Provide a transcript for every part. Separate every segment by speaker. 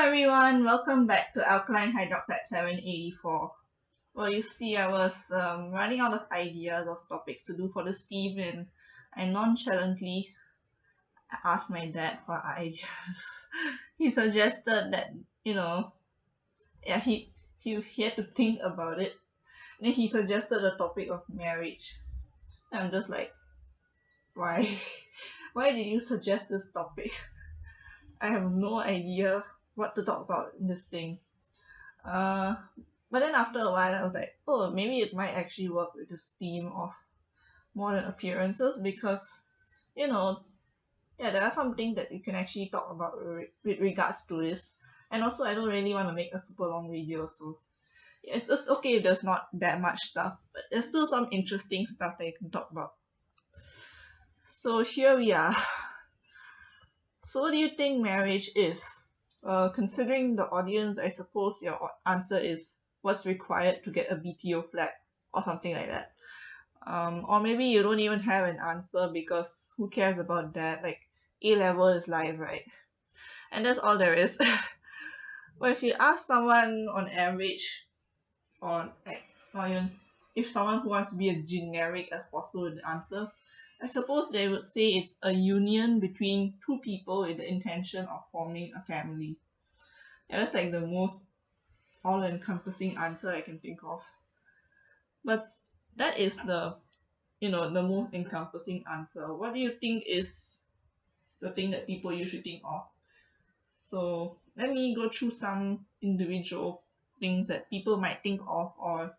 Speaker 1: everyone, welcome back to alkaline hydroxide 784. Well, you see, I was running out of ideas of topics to do for this team, and I nonchalantly asked my dad for ideas. He suggested that, you know, yeah, he had to think about it. Then he suggested the topic of marriage. And I'm just like, why? Why did you suggest this topic? I have no idea what to talk about in this thing. Uh, but then after a while, I was like, oh, maybe it might actually work with this theme of modern appearances because, you know, yeah, there are some things that you can actually talk about with regards to this. And also, I don't really want to make a super long video, so yeah, it's just okay if there's not that much stuff, but there's still some interesting stuff that you can talk about. So here we are. So, what do you think marriage is? Considering the audience, I suppose your answer is what's required to get a BTO flat or something like that. Or maybe you don't even have an answer because who cares about that? Like A level is life, right? And that's all there is. But if you ask someone on average, or like, or even if someone who wants to be as generic as possible with the answer, I suppose they would say it's a union between two people with the intention of forming a family. Yeah, that's like the most all-encompassing answer I can think of. But that is the most encompassing answer. What do you think is the thing that people usually think of? So let me go through some individual things that people might think of, or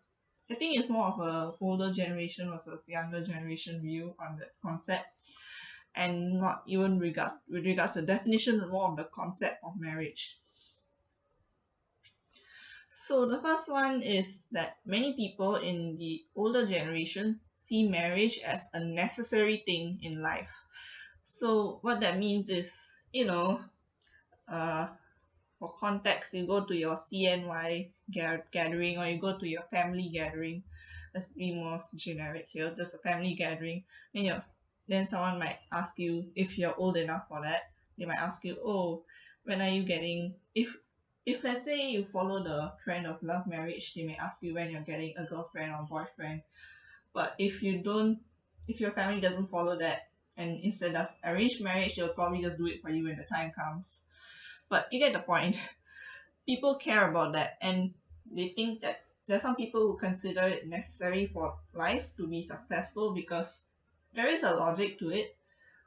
Speaker 1: I think it's more of a older generation versus younger generation view on the concept, and not even with regards to definition, but more of the concept of marriage. So the first one is that many people in the older generation see marriage as a necessary thing in life. So what that means is, uh, for context, you go to your CNY gathering or you go to your family gathering. Let's be more generic here, just a family gathering. Then someone might ask you if you're old enough for that. They might ask you, oh, when are you getting if let's say you follow the trend of love marriage, they may ask you when you're getting a girlfriend or boyfriend. But if your family doesn't follow that and instead does arranged marriage, they'll probably just do it for you when the time comes. But you get the point. People care about that, and they think that there are some people who consider it necessary for life to be successful because there is a logic to it.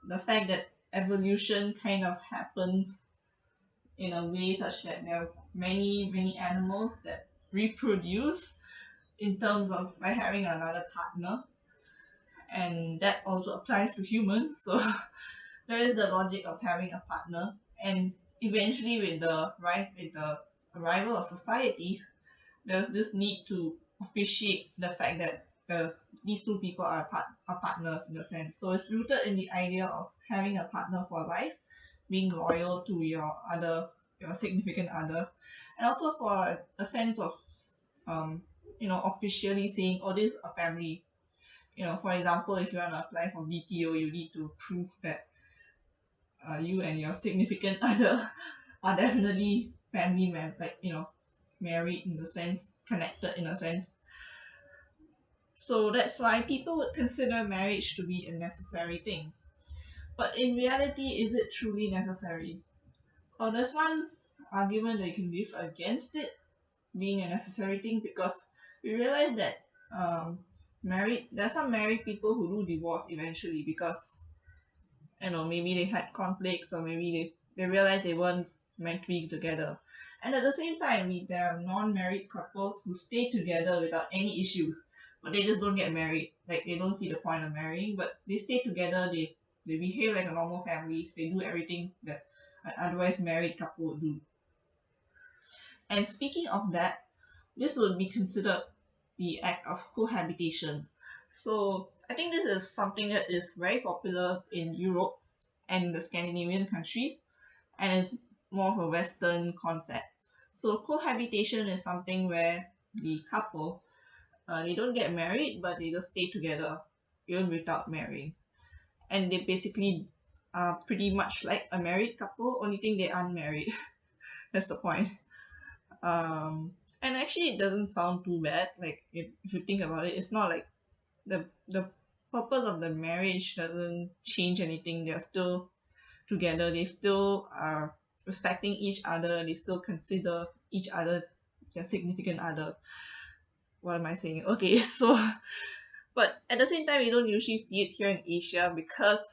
Speaker 1: The fact that evolution kind of happens in a way such that there are many animals that reproduce in terms of by having another partner, and that also applies to humans. So there is the logic of having a partner, and eventually with the arrival of society, there's this need to officiate the fact that these two people are partners in a sense. So it's rooted in the idea of having a partner for life, being loyal to your significant other, and also for a sense of um officially saying, oh, this is a family. For example, if you want to apply for BTO, you need to prove that you and your significant other are definitely like married in the sense, connected in a sense. So that's why people would consider marriage to be a necessary thing. But in reality, is it truly necessary? Well, there's one argument that you can give against it being a necessary thing because we realize that there are some married people who do divorce eventually because maybe they had conflicts, or maybe they realized they weren't meant to be together. And at the same time, there are non-married couples who stay together without any issues, but they just don't get married. Like they don't see the point of marrying, but they stay together. They behave like a normal family. They do everything that an otherwise married couple would do. And speaking of that, this would be considered the act of cohabitation. So I think this is something that is very popular in Europe and the Scandinavian countries, and is more of a Western concept. So cohabitation is something where the couple they don't get married, but they just stay together even without marrying, and they basically are pretty much like a married couple. Only thing they aren't married. That's the point. And actually, it doesn't sound too bad. Like if you think about it, it's not like the purpose of the marriage doesn't change anything. They're still together. They still are respecting each other. They still consider each other their significant other. What am I saying? Okay, so but at the same time, we don't usually see it here in Asia because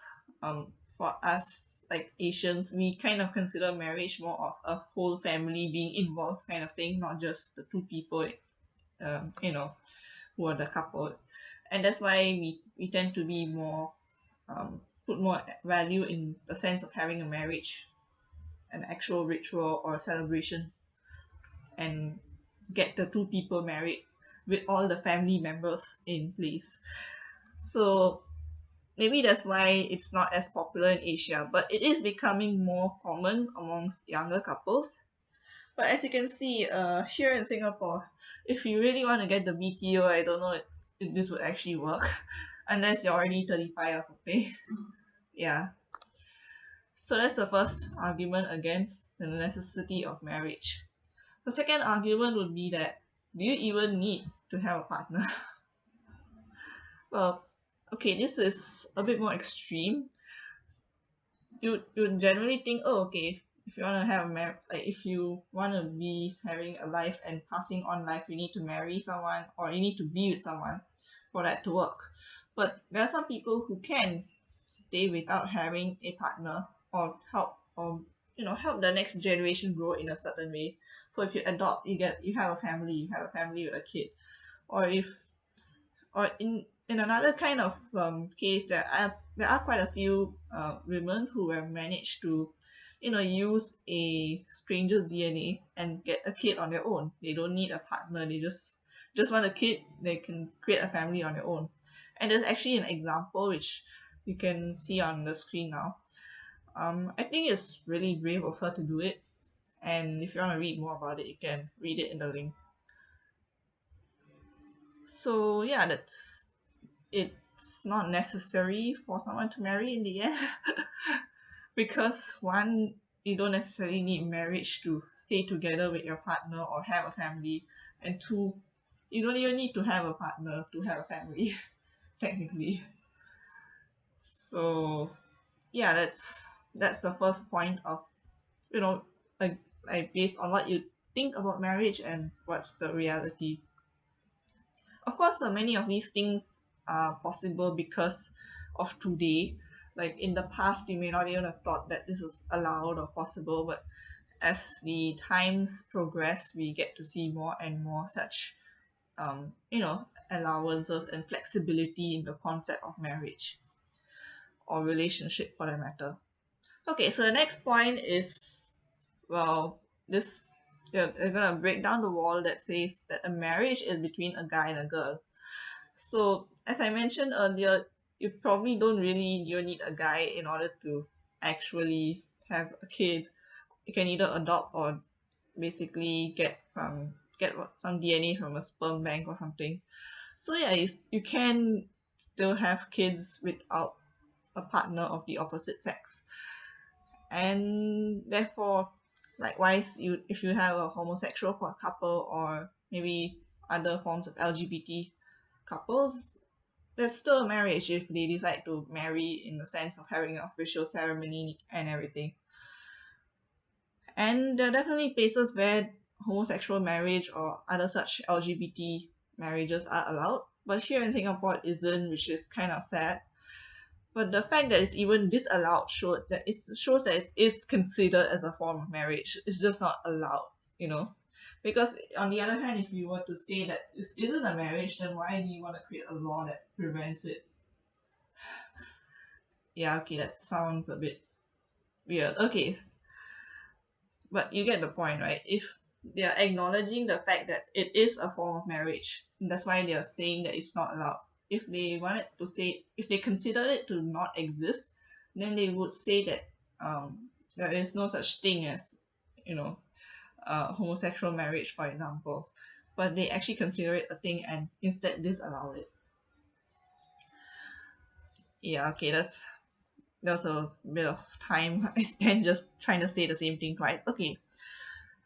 Speaker 1: for us like Asians, we kind of consider marriage more of a whole family being involved kind of thing, not just the two people, you know, who are the couple, and that's why we tend to be more put more value in the sense of having a marriage, an actual ritual or celebration, and get the two people married with all the family members in place. So maybe that's why it's not as popular in Asia, but it is becoming more common amongst younger couples. But as you can see, here in Singapore, if you really want to get the BTO, I don't know if this would actually work, unless you're already 35 or something. Yeah. So that's the first argument against the necessity of marriage. The second argument would be that do you even need to have a partner? Well, okay, this is a bit more extreme. You generally think, oh, okay, if you want to have a like if you want to be having a life and passing on life, you need to marry someone or you need to be with someone for that to work. But there are some people who can stay without having a partner or help or help the next generation grow in a certain way. So if you adopt, you have a family with a kid. Or if or in another kind of case, there are quite a few women who have managed to use a stranger's DNA and get a kid on their own. They don't need a partner. They just want a kid. They can create a family on their own. And there's actually an example which you can see on the screen now. I think it's really brave of her to do it, and if you want to read more about it, you can read it in the link. So yeah, that's it's not necessary for someone to marry in the end. Because one, you don't necessarily need marriage to stay together with your partner or have a family, and two, you don't even need to have a partner to have a family technically. So yeah, that's the first point of like based on what you think about marriage and what's the reality. Of course, many of these things are possible because of today. Like in the past, we may not even have thought that this is allowed or possible, but as the times progress, we get to see more and more such, allowances and flexibility in the concept of marriage or relationship for that matter. Okay, so the next point is, well, this they're gonna break down the wall that says that a marriage is between a guy and a girl. So, as I mentioned earlier, you probably don't really you need a guy in order to actually have a kid. You can either adopt or basically get some DNA from a sperm bank or something. So yeah, you can still have kids without a partner of the opposite sex, and therefore, likewise, if you have a homosexual for a couple or maybe other forms of LGBT couples, there's still a marriage if they decide to marry in the sense of having an official ceremony and everything. And there are definitely places where homosexual marriage or other such LGBT marriages are allowed, but here in Singapore it isn't, which is kind of sad. But the fact that it's even disallowed shows that it is considered as a form of marriage. It's just not allowed. Because on the other hand, if you were to say that this isn't a marriage, then why do you want to create a law that prevents it? Yeah, okay, that sounds a bit weird. Okay, but you get the point, right? If they are acknowledging the fact that it is a form of marriage, that's why they are saying that it's not allowed. If they consider it to not exist, then they would say that there is no such thing as, you know, homosexual marriage, for example. But they actually consider it a thing and instead disallow it. Yeah, okay, that was a bit of time I spent just trying to say the same thing twice. Okay,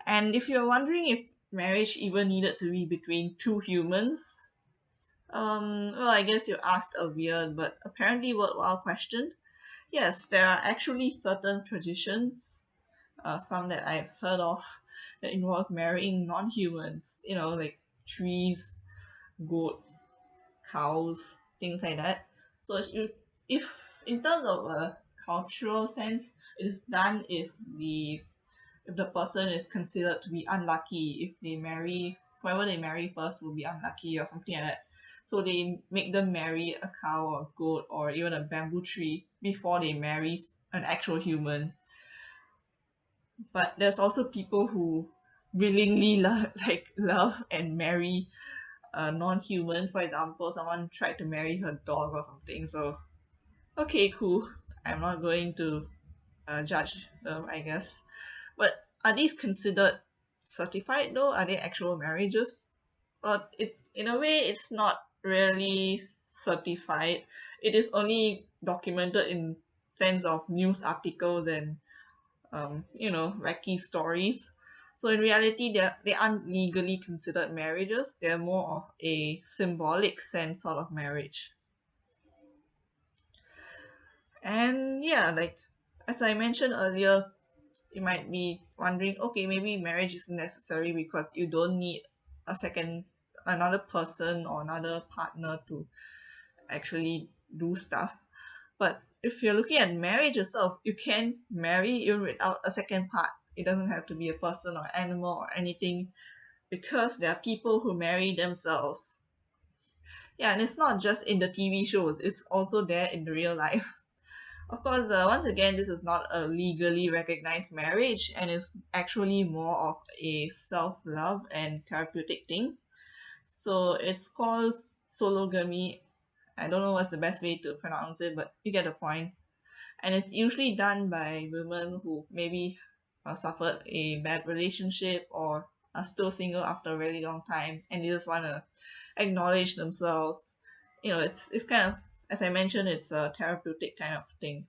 Speaker 1: And if you're wondering if marriage even needed to be between two humans, well, I guess you asked a weird but apparently worthwhile question. Yes, there are actually certain traditions, some that I've heard of, that involve marrying non-humans. Like trees, goats, cows, things like that. So if in terms of a cultural sense, it is done if the person is considered to be unlucky, if they marry whoever they marry first will be unlucky or something like that. So they make them marry a cow or a goat or even a bamboo tree before they marry an actual human. But there's also people who willingly love and marry a non-human. For example, someone tried to marry her dog or something. So okay, cool. I'm not going to judge them, I guess. But are these considered certified though? Are they actual marriages? But in a way, it's not really certified. It is only documented in sense of news articles and wacky stories. So in reality, they aren't legally considered marriages. They're more of a symbolic sense sort of marriage. And yeah, like as I mentioned earlier, you might be wondering, okay, maybe marriage is necessary because you don't need another person or another partner to actually do stuff. But if you're looking at marriage itself, you can marry even without a second part. It doesn't have to be a person or animal or anything because there are people who marry themselves. Yeah, and it's not just in the TV shows, it's also there in the real life. Of course, once again, this is not a legally recognized marriage and is actually more of a self love and therapeutic thing. So it's called sologamy. I don't know what's the best way to pronounce it, but you get the point. And it's usually done by women who maybe suffered a bad relationship or are still single after a really long time and they just want to acknowledge themselves. It's kind of, as I mentioned, it's a therapeutic kind of thing.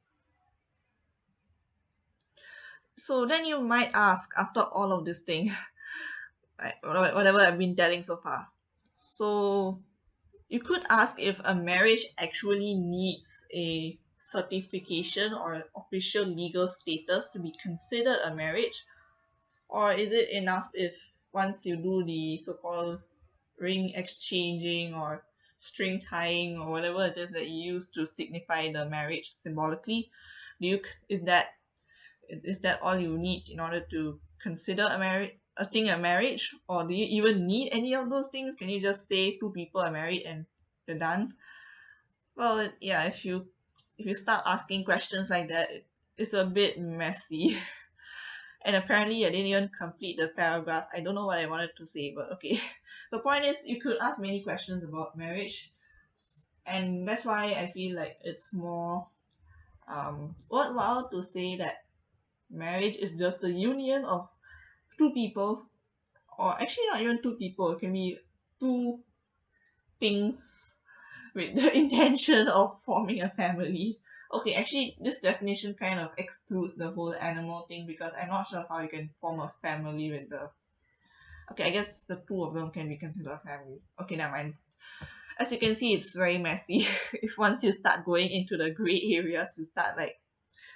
Speaker 1: So then you might ask, after all of this thing, right, whatever I've been telling so far. So you could ask if a marriage actually needs a certification or an official legal status to be considered a marriage, or is it enough if once you do the so-called ring exchanging or string tying or whatever it is that you use to signify the marriage symbolically, do you is that is that all you need in order to consider a marriage, or do you even need any of those things? Can you just say two people are married and they're done? Well, yeah, if you start asking questions like that, it's a bit messy. And apparently, I didn't even complete the paragraph. I don't know what I wanted to say, but okay. The point is, you could ask many questions about marriage, and that's why I feel like it's more worthwhile to say that marriage is just the union of two people, or actually not even two people. It can be two things with the intention of forming a family. Okay, actually, this definition kind of excludes the whole animal thing because I'm not sure how you can form a family with the. Okay, I guess the two of them can be considered a family. Okay, never mind. As you can see, it's very messy. If once you start going into the gray areas, you start like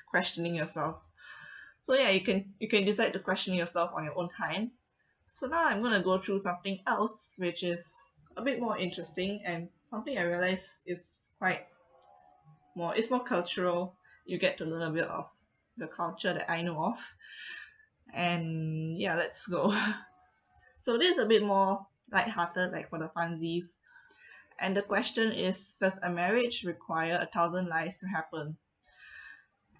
Speaker 1: questioning yourself. So yeah, you can decide to question yourself on your own time. So now I'm gonna go through something else which is a bit more interesting and something I realize is quite more it's more cultural. You get to learn a bit of the culture that I know of. And yeah, let's go. So this is a bit more lighthearted, like for the funsies. And the question is, does a marriage require 1,000 lives to happen?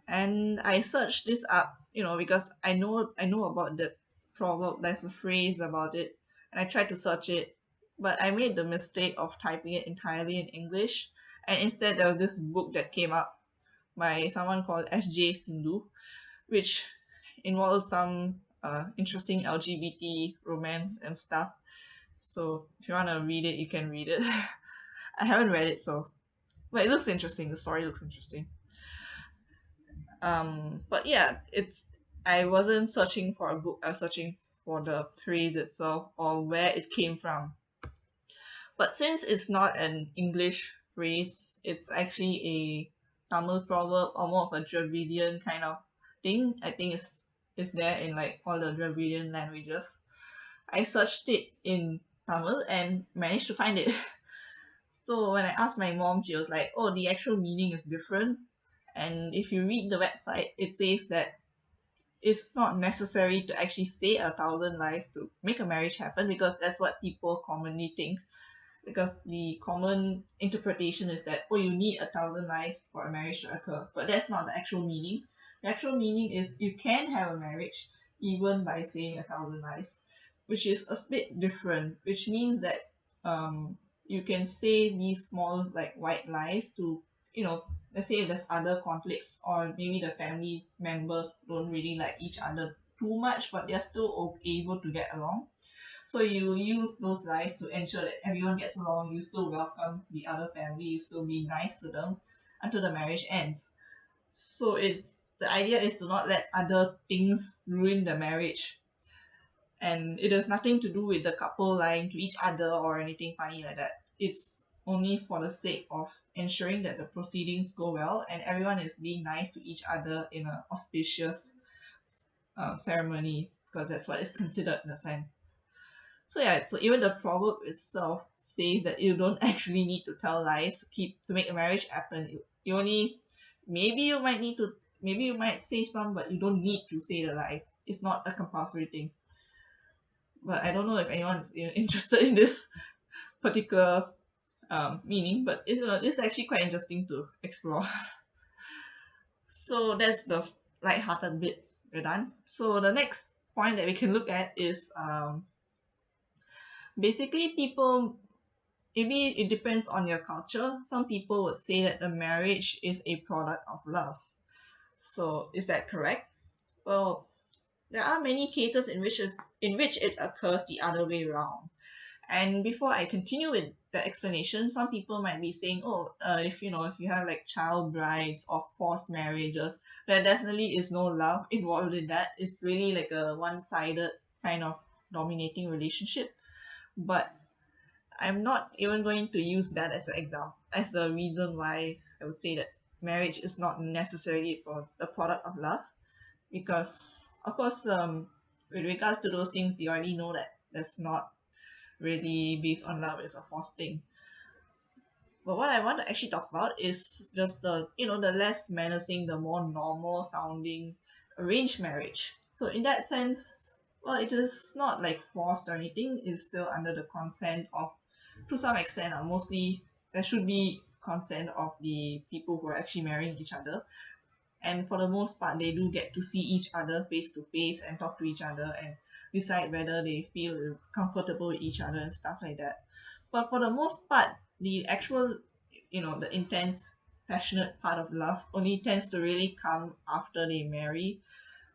Speaker 1: And I searched this up, because I know about that proverb. There's a phrase about it, and I tried to search it, but I made the mistake of typing it entirely in English, and instead there was this book that came up by someone called S.J. Sindhu, which involves some interesting LGBT romance and stuff. So if you want to read it, you can read it. I haven't read it, so but it looks interesting. The story looks interesting. But yeah, it's I wasn't searching for a book. I was searching for the phrase itself or where it came from. But since it's not an English phrase, it's actually a Tamil proverb or more of a Dravidian kind of thing. I think it's there in like all the Dravidian languages. I searched it in Tamil and managed to find it. So when I asked my mom, she was like, "Oh, the actual meaning is different." And if you read the website, it says that it's not necessary to actually say 1,000 lies to make a marriage happen because that's what people commonly think. Because the common interpretation is that, oh, you need 1,000 lies for a marriage to occur, but that's not the actual meaning. The actual meaning is you can have a marriage even by saying 1,000 lies, which is a bit different, which means that you can say these small like white lies to, let's say if there's other conflicts or maybe the family members don't really like each other too much but they're still able to get along. So you use those lies to ensure that everyone gets along, you still welcome the other family, you still be nice to them until the marriage ends. So the idea is to not let other things ruin the marriage. And it has nothing to do with the couple lying to each other or anything funny like that. It's only for the sake of ensuring that the proceedings go well and everyone is being nice to each other in an auspicious ceremony, because that's what is considered in a sense. So yeah, so even the proverb itself says that you don't actually need to tell lies to make a marriage happen. You only maybe you might say some, but you don't need to say the lies. It's not a compulsory thing. But I don't know if anyone's interested in this particular meaning, but it's actually quite interesting to explore. So that's the light-hearted bit. We're done. So the next point that we can look at is basically people, maybe it depends on your culture. Some people would say that the marriage is a product of love. So is that correct? Well, there are many cases in which it occurs the other way around. And before I continue with the explanation, some people might be saying, "Oh, if you have like child brides or forced marriages, there definitely is no love involved in that. It's really like a one-sided kind of dominating relationship." But I'm not even going to use that as an example, as the reason why I would say that marriage is not necessarily for the product of love, because of course, with regards to those things, you already know that that's not really based on love; it's a forced thing. But what I want to actually talk about is just the less menacing, the more normal sounding arranged marriage. So in that sense, well, it is not like forced or anything. It's still under the consent of, to some extent, mostly there should be consent of the people who are actually marrying each other. And for the most part, they do get to see each other face to face and talk to each other and decide whether they feel comfortable with each other and stuff like that. But for the most part, the actual, the intense, passionate part of love only tends to really come after they marry,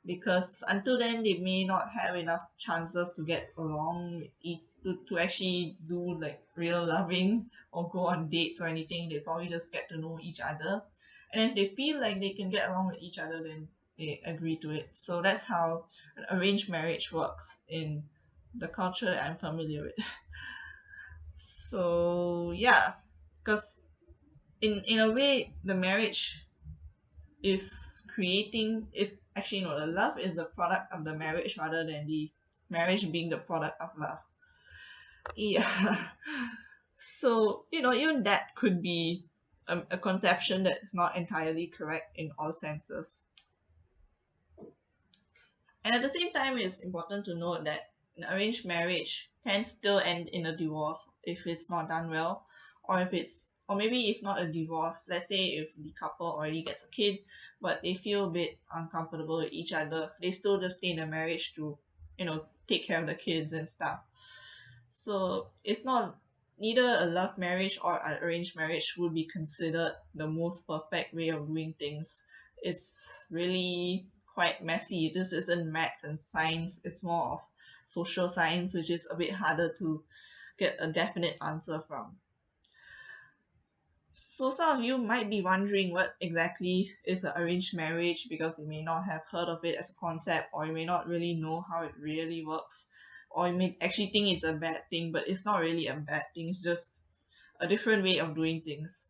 Speaker 1: because until then they may not have enough chances to get along with to actually do like real loving or go on dates or anything. They probably just get to know each other, and if they feel like they can get along with each other, then they agree to it. So that's how an arranged marriage works in the culture that I'm familiar with. So yeah, because in a way the marriage is creating it, actually no, the love is the product of the marriage rather than the marriage being the product of love. Yeah. So even that could be a conception that is not entirely correct in all senses. And at the same time, it's important to note that an arranged marriage can still end in a divorce if it's not done well, or maybe if not a divorce, let's say if the couple already gets a kid, but they feel a bit uncomfortable with each other, they still just stay in the marriage to, take care of the kids and stuff. So it's not, neither a love marriage or an arranged marriage would be considered the most perfect way of doing things. It's really quite messy. This isn't maths and science, it's more of social science, which is a bit harder to get a definite answer from. So some of you might be wondering what exactly is an arranged marriage because you may not have heard of it as a concept, or you may not really know how it really works, or you may actually think it's a bad thing, but it's not really a bad thing, it's just a different way of doing things.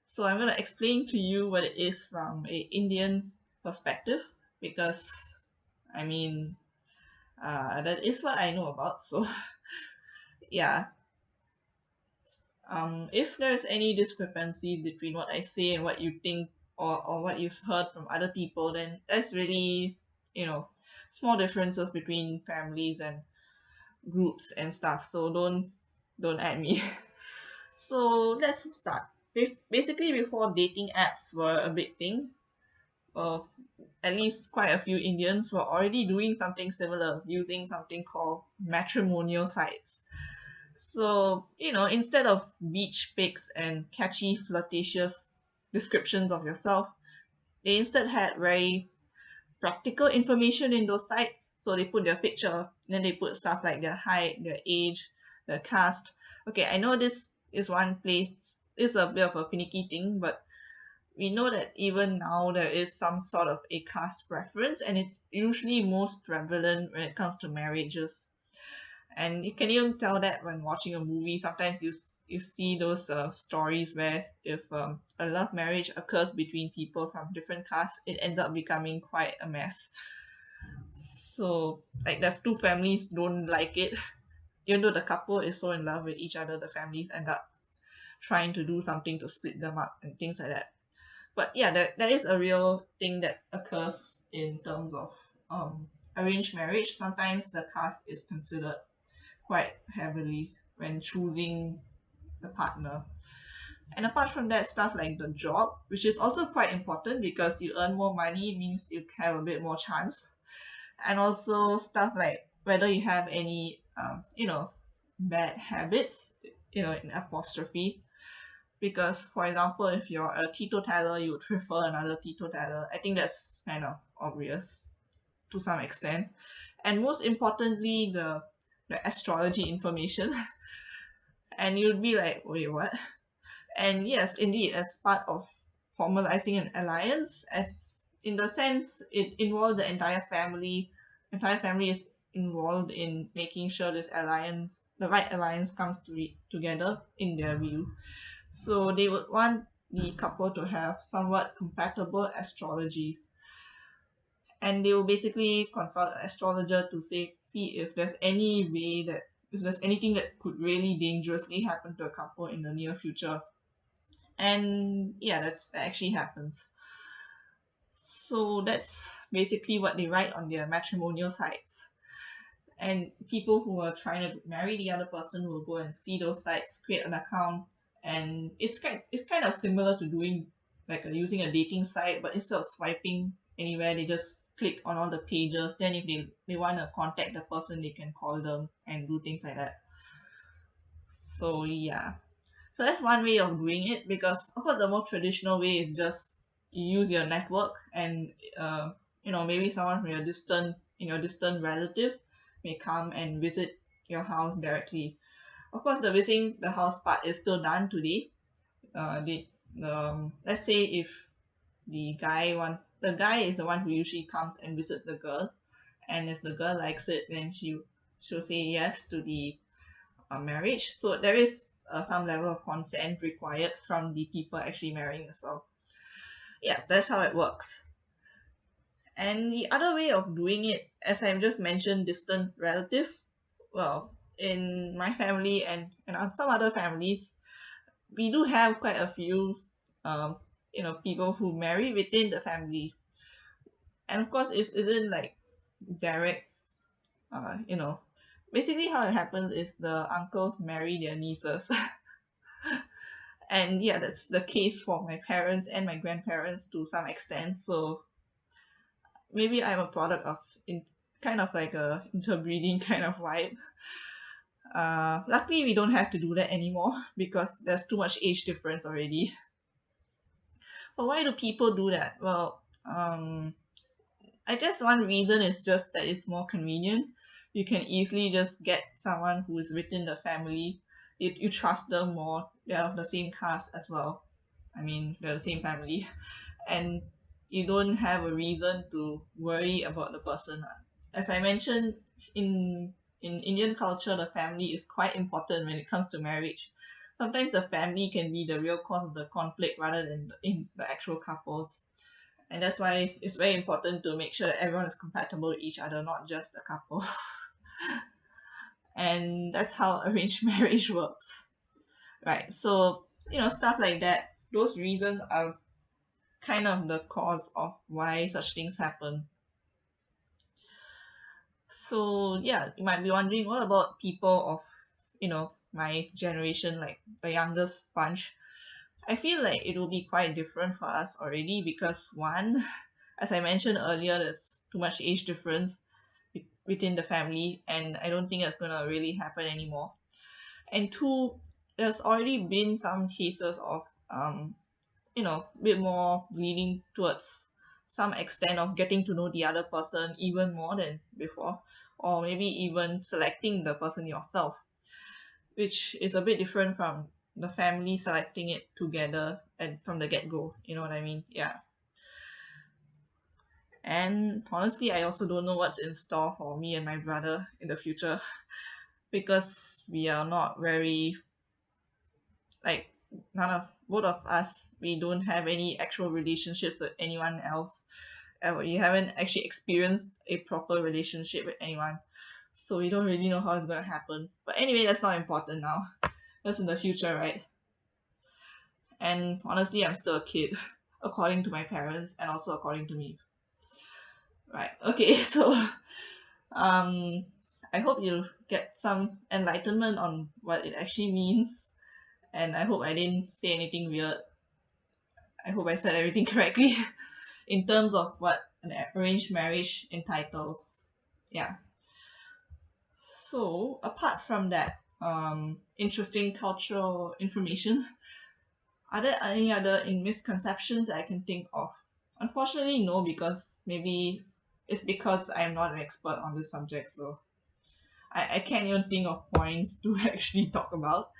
Speaker 1: So I'm going to explain to you what it is from a Indian perspective because I mean that is what I know about. So yeah, if there's any discrepancy between what I say and what you think, or what you've heard from other people, then that's really, you know, small differences between families and groups and stuff. So don't at me. So let's start. Basically, before dating apps were a big thing, uh, at least quite a few Indians were already doing something similar, using something called matrimonial sites. So, instead of beach pics and catchy, flirtatious descriptions of yourself, they instead had very practical information in those sites. So they put their picture, then they put stuff like their height, their age, their caste. Okay, I know this is one place, is a bit of a finicky thing, but we know that even now there is some sort of a caste preference, and it's usually most prevalent when it comes to marriages. And you can even tell that when watching a movie. Sometimes you see those stories where if a love marriage occurs between people from different castes, it ends up becoming quite a mess. So like the two families don't like it, even though the couple is so in love with each other, the families end up trying to do something to split them up and things like that. But yeah, that is a real thing that occurs in terms of arranged marriage. Sometimes the caste is considered quite heavily when choosing the partner. And apart from that, stuff like the job, which is also quite important because you earn more money, means you have a bit more chance. And also stuff like whether you have any, bad habits, in apostrophe. Because, for example, if you're a teetotaler, you would prefer another teetotaler. I think that's kind of obvious to some extent. And most importantly, the astrology information. And you'd be like, wait, what? And yes, indeed, as part of formalizing an alliance, as in the sense it involves the entire family is involved in making sure the right alliance comes together in their view. So they would want the couple to have somewhat compatible astrologies, and they will basically consult an astrologer to see if there's any way that if there's anything that could really dangerously happen to a couple in the near future. And yeah, that actually happens. So that's basically what they write on their matrimonial sites. And people who are trying to marry the other person will go and see those sites, create an account, and it's kind of similar to doing like using a dating site, but instead of swiping anywhere, they just click on all the pages. Then if they want to contact the person, they can call them and do things like that. So yeah. So that's one way of doing it, because of course the more traditional way is just you use your network, and maybe someone from your distant relative may come and visit your house directly. Of course, the visiting the house part is still done today. Let's say if the guy is the one who usually comes and visit the girl, and if the girl likes it, then she'll say yes to the marriage. So there is some level of consent required from the people actually marrying as well. Yeah, that's how it works. And the other way of doing it, as I've just mentioned, distant relative. Well, in my family and on some other families, we do have quite a few, um, people who marry within the family. And of course, it isn't like direct, uh, you know. Basically, how it happens is the uncles marry their nieces. And yeah, that's the case for my parents and my grandparents to some extent. So maybe I'm a product of kind of like a interbreeding kind of vibe. Luckily we don't have to do that anymore because there's too much age difference already. But why do people do that? Well, I guess one reason is just that it's more convenient. You can easily just get someone who is within the family. You trust them more. they're of the same caste as well. I mean, they're the same family, and you don't have a reason to worry about the person. As I mentioned, in Indian culture, the family is quite important when it comes to marriage. Sometimes the family can be the real cause of the conflict rather than the actual couples. And that's why it's very important to make sure that everyone is compatible with each other, not just the couple. And that's how arranged marriage works, right? So, stuff like that, those reasons are kind of the cause of why such things happen. So, yeah, you might be wondering, what about people of, my generation, like the youngest bunch? I feel like it will be quite different for us already because one, as I mentioned earlier, there's too much age difference within the family, and I don't think that's gonna really happen anymore. And two, there's already been some cases of bit more leaning towards some extent of getting to know the other person even more than before, or maybe even selecting the person yourself, which is a bit different from the family selecting it together and from the get-go, you know what I mean? Yeah. And honestly, I also don't know what's in store for me and my brother in the future because we are not very, like, none of both of us, we don't have any actual relationships with anyone else. We haven't actually experienced a proper relationship with anyone, so we don't really know how it's going to happen. But anyway, that's not important now. That's in the future, right? And honestly, I'm still a kid, according to my parents and also according to me. Right. Okay, so um I hope you get some enlightenment on what it actually means, and I hope I didn't say anything weird. I hope I said everything correctly in terms of what an arranged marriage entitles. Yeah. So apart from that, interesting cultural information, are there any other misconceptions that I can think of? Unfortunately, no, because maybe it's because I'm not an expert on this subject, so I can't even think of points to actually talk about.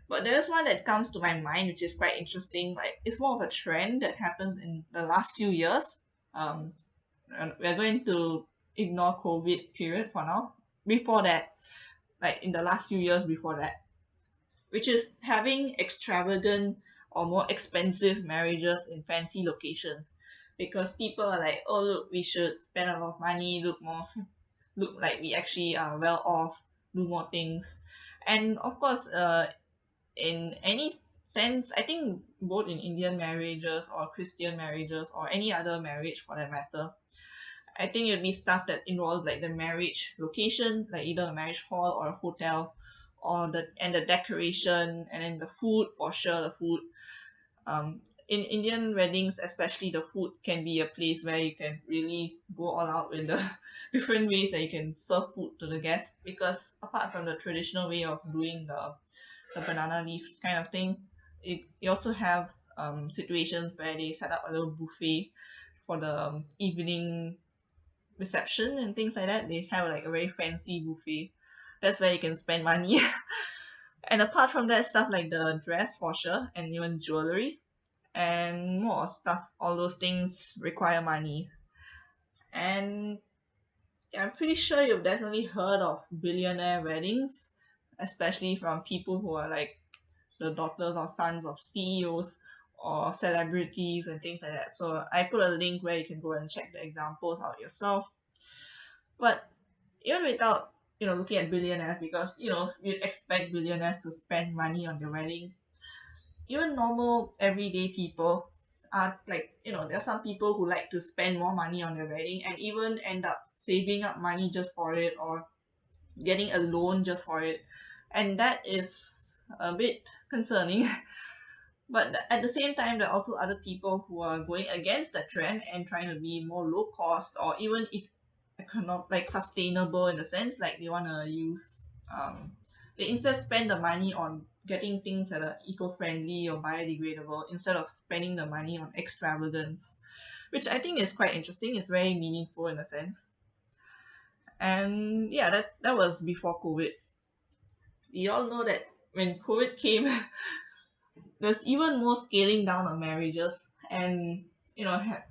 Speaker 1: But there's one that comes to my mind, which is quite interesting. Like, it's more of a trend that happens in the last few years. Um, and we're going to ignore COVID period for now. Before that, like in the last few years before that, which is having extravagant or more expensive marriages in fancy locations, because people are like, oh look, we should spend a lot of money, look like we actually are well off, do more things. And of course, in any sense, I think both in Indian marriages or Christian marriages or any other marriage for that matter, I think it'd be stuff that involves like the marriage location, like either a marriage hall or a hotel, or the decoration, and then the food, for sure the food. In Indian weddings, especially, the food can be a place where you can really go all out with the different ways that you can serve food to the guests. Because apart from the traditional way of doing the banana leaves kind of thing, it also has situations where they set up a little buffet for the evening reception and things like that. They have like a very fancy buffet. That's where you can spend money. And apart from that, stuff like the dress for sure, and even jewelry and more stuff, all those things require money. And yeah, I'm pretty sure you've definitely heard of billionaire weddings, especially from people who are like the daughters or sons of CEOs or celebrities and things like that. So I put a link where you can go and check the examples out yourself. But even without looking at billionaires, because you'd expect billionaires to spend money on their wedding, even normal everyday people are like, there are some people who like to spend more money on their wedding and even end up saving up money just for it, or getting a loan just for it. And that is a bit concerning. But at the same time, there are also other people who are going against the trend and trying to be more low cost, or even like sustainable, in the sense like they want to use they instead spend the money on getting things that are eco-friendly or biodegradable instead of spending the money on extravagance, which I think is quite interesting. It's very meaningful in a sense. And yeah, that was before COVID. We all know that when COVID came, there's even more scaling down of marriages and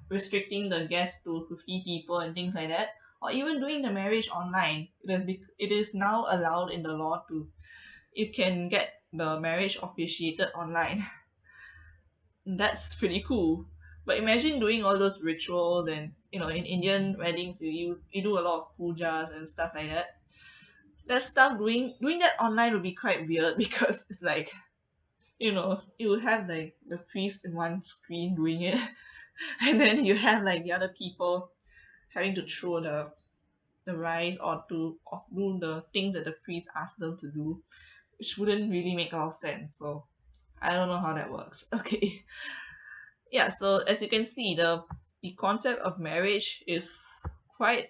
Speaker 1: restricting the guests to 50 people and things like that, or even doing the marriage online. It is now allowed in the law to you can get the marriage officiated online. That's pretty cool. But imagine doing all those rituals and in Indian weddings you do a lot of pujas and stuff like that. That stuff doing that online would be quite weird because it's like you would have like the priest in one screen doing it, and then you have like the other people having to throw the rice or do the things that the priest asked them to do, which wouldn't really make a lot of sense. So I don't know how that works. Okay. Yeah, so as you can see, the concept of marriage is quite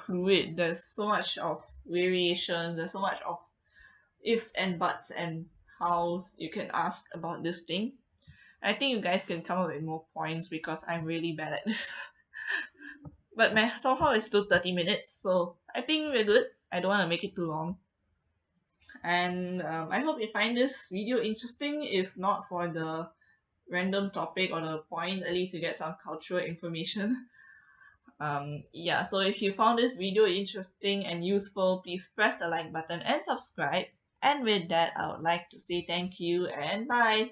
Speaker 1: fluid. There's so much of variations, there's so much of ifs and buts and hows you can ask about this thing. I think you guys can come up with more points because I'm really bad at this. But somehow it's still 30 minutes, so I think we're good. I don't want to make it too long. And I hope you find this video interesting. If not for the random topic or the points, at least you get some cultural information. Yeah, so if you found this video interesting and useful, please press the like button and subscribe. And with that, I would like to say thank you and bye.